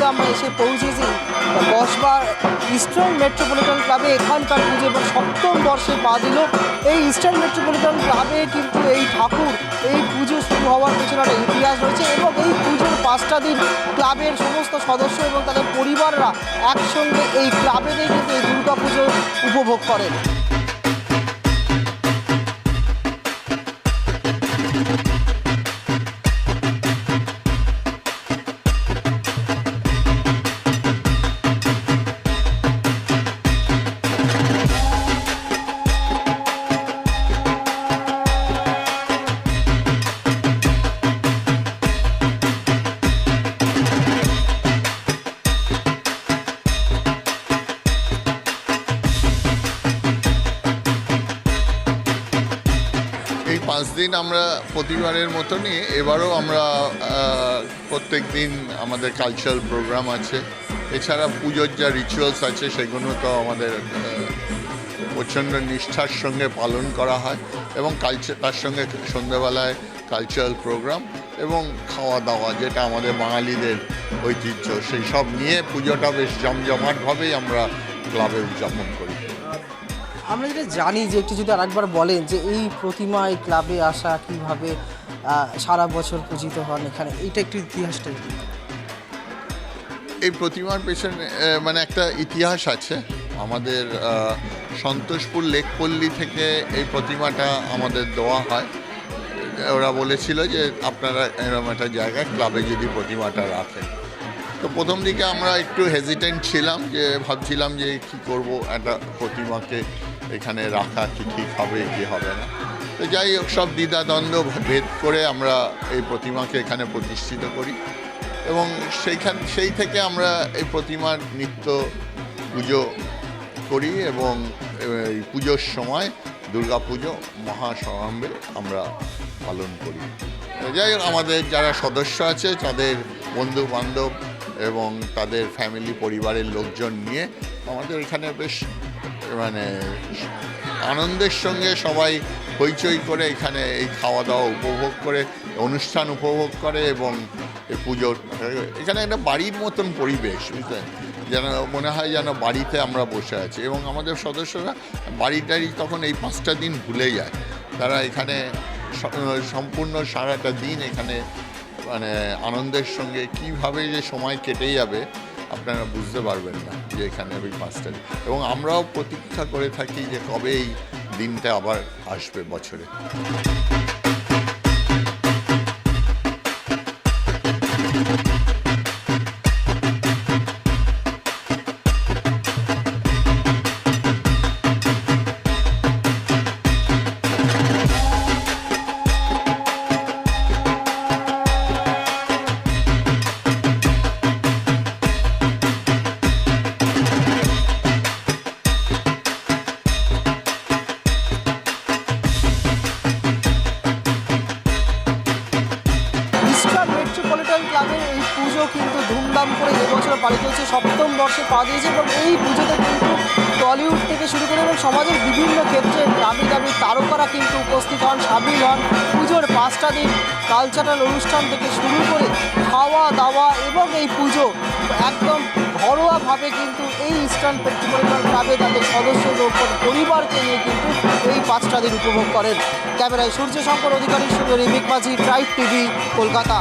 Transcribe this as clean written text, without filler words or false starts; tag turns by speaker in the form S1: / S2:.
S1: আমরা এসে পৌঁছেছি বসবা ইস্টার্ন মেট্রোপলিটন ক্লাবে। এখানকার পুজো এবং 7ম বর্ষে পা দিল এই ইস্টার্ন মেট্রোপলিটন ক্লাবে। কিন্তু এই ঠাকুর এই পুজো শুরু হওয়ার পেছনে একটা ইতিহাস রয়েছে এবং এই পুজোর 5টা দিন ক্লাবের সমস্ত সদস্য এবং তাদের পরিবাররা একসঙ্গে এই ক্লাবেতেই কিন্তু এই দুর্গা পুজো উপভোগ করেন।
S2: এই 5 দিন আমরা প্রতিবারের মতনই এবারও আমরা প্রত্যেক দিন আমাদের কালচারাল প্রোগ্রাম আছে। এছাড়া পুজোর যা রিচুয়ালস আছে সেগুলো তো আমাদের প্রচণ্ড নিষ্ঠার সঙ্গে পালন করা হয় এবং তার সঙ্গে সন্ধ্যেবেলায় কালচারাল প্রোগ্রাম এবং খাওয়া দাওয়া, যেটা আমাদের বাঙালিদের ঐতিহ্য, সেই সব নিয়ে পুজোটা বেশ জমজমাটভাবেই আমরা ক্লাবে উদযাপন করি।
S1: আমরা যেটা জানি যে একটু যদি আরেকবার বলেন যে এই প্রতিমা এই ক্লাবে আসা কিভাবে সারা বছর পূজিত হন এখানে, এইটা একটু ইতিহাসটা।
S2: এই প্রতিমার পেছনে মানে একটা ইতিহাস আছে। আমাদের সন্তোষপুর লেকপল্লী থেকে এই প্রতিমাটা আমাদের দেওয়া হয়। ওরা বলেছিল যে আপনারা এরকম একটা জায়গায় ক্লাবে যদি প্রতিমাটা রাখেন। তো প্রথম দিকে আমরা একটু হেজিটেন্ট ছিলাম, যে ভাবছিলাম যে কি করব, একটা প্রতিমাকে এখানে রাখা কি ঠিক হবে কি হবে না। তো যাই হোক, সব দ্বিধাদ্বন্দ্ব ভেদ করে আমরা এই প্রতিমাকে এখানে প্রতিষ্ঠিত করি এবং সেই থেকে আমরা এই প্রতিমার নিত্য পুজো করি এবং এই পুজোর সময় দুর্গা পুজো মহাসমারম্ভে আমরা পালন করি। যাই হোক, আমাদের যারা সদস্য আছে তাদের বন্ধু বান্ধব এবং তাদের ফ্যামিলি পরিবারের লোকজন নিয়ে আমাদের এখানে বেশ মানে আনন্দের সঙ্গে সবাই হইচই করে এখানে এই খাওয়া দাওয়া উপভোগ করে, অনুষ্ঠান উপভোগ করে এবং এই পুজোর এখানে একটা বাড়ির মতন পরিবেশ, বুঝলেন, যেন মনে হয় যেন বাড়িতে আমরা বসে আছি। এবং আমাদের সদস্যরা বাড়িটারি তখন এই 5টা দিন ভুলে যায়। তারা এখানে সম্পূর্ণ সারাটা দিন এখানে মানে আনন্দের সঙ্গে কীভাবে যে সময় কেটে যাবে আপনারা বুঝতে পারবেন না যে এখানে ওই 5টা দিন। এবং আমরাও প্রতীক্ষা করে থাকি যে কবে এই দিনটা আবার আসবে বছরে।
S1: মেট্রোপলিটন ক্লাবের এই পুজো কিন্তু ধুমধাম করে এবছর পালিত হচ্ছে, 7ম বর্ষে পা দিয়েছে এবং এই পুজোতে কিন্তু টলিউড থেকে শুরু করে এবং সমাজের বিভিন্ন ক্ষেত্রে দামি দামি তারকারা কিন্তু উপস্থিত হন, সামিল হন। পুজোর 5টা দিন কালচারাল অনুষ্ঠান থেকে শুরু করে খাওয়া দাওয়া এবং এই পুজো একদম ঘরোয়াভাবে কিন্তু এই ইস্টার্ন মেট্রোপলিটন ক্লাবে তাদের সদস্য পরিবারকে নিয়ে কিন্তু এই 5টা দিন উপভোগ করেন। ক্যামেরায় সূর্য শঙ্কর অধিকারীর সঙ্গে রিমিক মাঝি, ট্রাইব টিভি, কলকাতা।